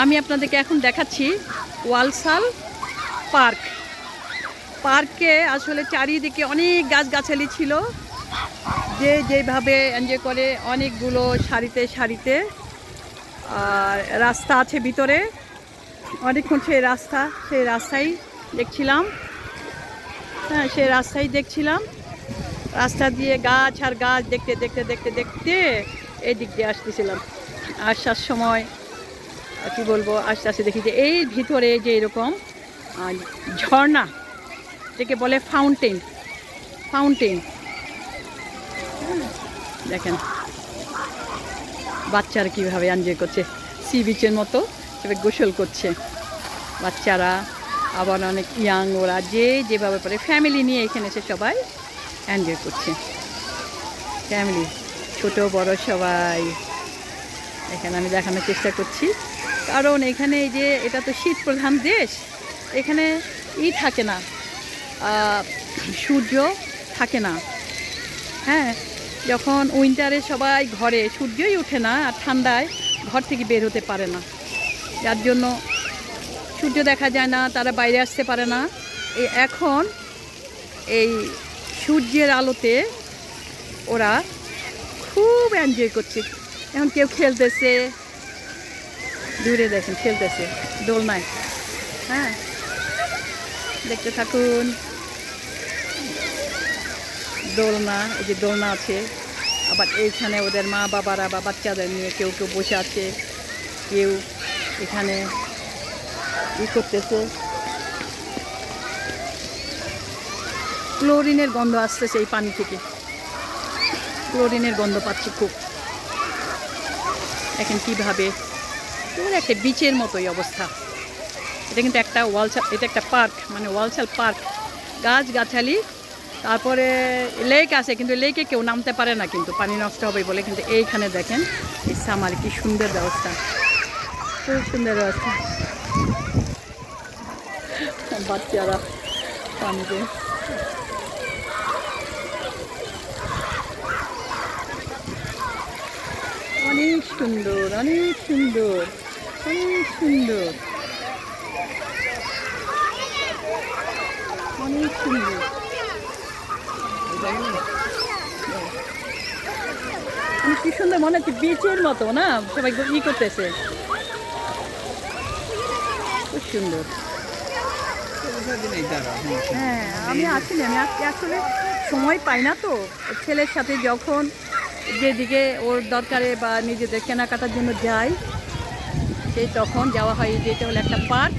আমি আপনাদেরকে এখন দেখাচ্ছি ওয়ালসাল পার্ক। পার্কে আসলে চারিদিকে অনেক গাছগাছালি ছিল, যে যেভাবে এনজয় করে, অনেকগুলো সারিতে সারিতে। আর রাস্তা আছে ভিতরে, অনেকক্ষণ সেই রাস্তাই দেখছিলাম। হ্যাঁ, সেই রাস্তাই দেখছিলাম। রাস্তা দিয়ে গাছ আর গাছ দেখতে দেখতে দেখতে দেখতে এই দিক দিয়ে আসতেছিলাম। আসার সময় কি বলবো, আস্তে আস্তে দেখি যে এই ভিতরে যে এরকম ঝর্ণা, যেকে বলে ফাউন্টেন। দেখেন বাচ্চারা কীভাবে এনজয় করছে, সি বিচের মতো এবার গোসল করছে বাচ্চারা। আবার অনেক ইয়াং, ওরা যে যেভাবে পারে ফ্যামিলি নিয়ে এখানে এসে সবাই এনজয় করছে। ফ্যামিলি ছোট বড় সবাই এখানে আমি দেখানোর চেষ্টা করছি। কারণ এখানে এই যে এটা তো শীত প্রধান দেশ, এখানে থাকে না, সূর্য থাকে না। হ্যাঁ, যখন উইন্টারে সবাই ঘরে, সূর্যই ওঠে না, আর ঠান্ডায় ঘর থেকে বের হতে পারে না, যার জন্য সূর্য দেখা যায় না, তারা বাইরে আসতে পারে না। এখন এই সূর্যের আলোতে ওরা খুব এনজয় করছে। এখন কেউ খেলতেছে, দূরে দেখেন খেলতেছে দোলনায়। হ্যাঁ, দেখতে থাকুন দোলনা। এই যে দোলনা আছে, আবার এইখানে ওদের মা বাবারা বা বাচ্চাদের নিয়ে কেউ কেউ বসে আছে, কেউ এখানে করতেছে। ক্লোরিনের গন্ধ আসতেছে এই পানি থেকে, ক্লোরিনের গন্ধ পাচ্ছি খুব। দেখেন কীভাবে পুরো একটা বিচের মতোই অবস্থা। এটা কিন্তু একটা এটা একটা পার্ক, মানে ওয়ালসাল পার্ক। গাছগাছালি, তারপরে লেক আছে, কিন্তু লেকে কেউ নামতে পারে না কিন্তু পানি নষ্ট হবে বলে। কিন্তু এইখানে দেখেন ইচ্ছা আমার, কি সুন্দর ব্যবস্থা, খুব সুন্দর ব্যবস্থা। বাচ্চারা পানিতে অনেক সুন্দর, অনেক সুন্দর, অনেক সুন্দর, অনেক সুন্দর। কি সুন্দর মনে হচ্ছে, বিচের মতো না, সবাই করতেছে, খুব সুন্দর। হ্যাঁ, আমি আসলে আসলে সময় পাই না তো, ছেলের সাথে যখন যেদিকে ওর দরকারে বা নিজেদের কেনাকাটার জন্য যাই, সেই তখন যাওয়া হয়। যেটা হলো একটা পার্ক,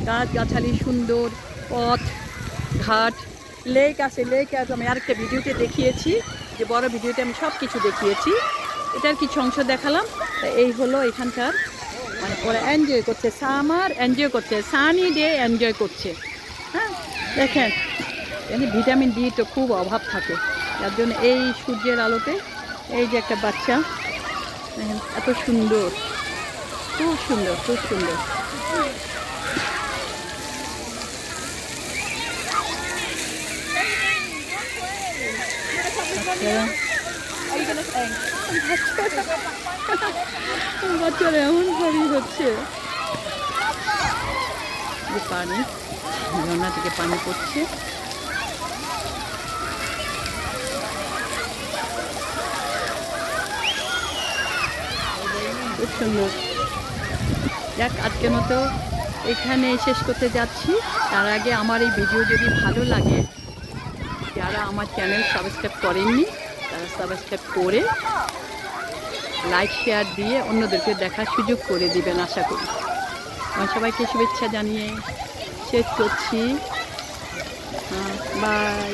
গাছগাছালি, সুন্দর পথ ঘাট, লেক আছে। আমি আরেকটা ভিডিওতে দেখিয়েছি, যে বড় ভিডিওতে আমি সব কিছু দেখিয়েছি, এটার কিছু অংশ দেখালাম। তা এই হলো এখানকার, মানে ওরা এনজয় করছে, সামার এনজয় করছে, সানি ডে এনজয় করছে। হ্যাঁ, দেখেন ভিটামিন ডি তো খুব অভাব থাকে, যার জন্য এই সূর্যের আলোতে এই যে একটা বাচ্চা, দেখেন এত সুন্দর, খুব সুন্দর, খুব সুন্দর। বাচ্চারা এমন ভাবেই হচ্ছে, যে পানি ঝর্ণা থেকে পানি পড়ছে। খুব সুন্দর। যাক, আজকের মতো এখানে শেষ করতে যাচ্ছি। তার আগে আমার এই ভিডিও যদি ভালো লাগে, যারা আমার চ্যানেল সাবস্ক্রাইব করেননি তারা সাবস্ক্রাইব করে লাইক শেয়ার দিয়ে অন্যদেরকে দেখার সুযোগ করে দিবেন আশা করি। আমি সবাইকে শুভেচ্ছা জানিয়ে শেষ করছি। বাই।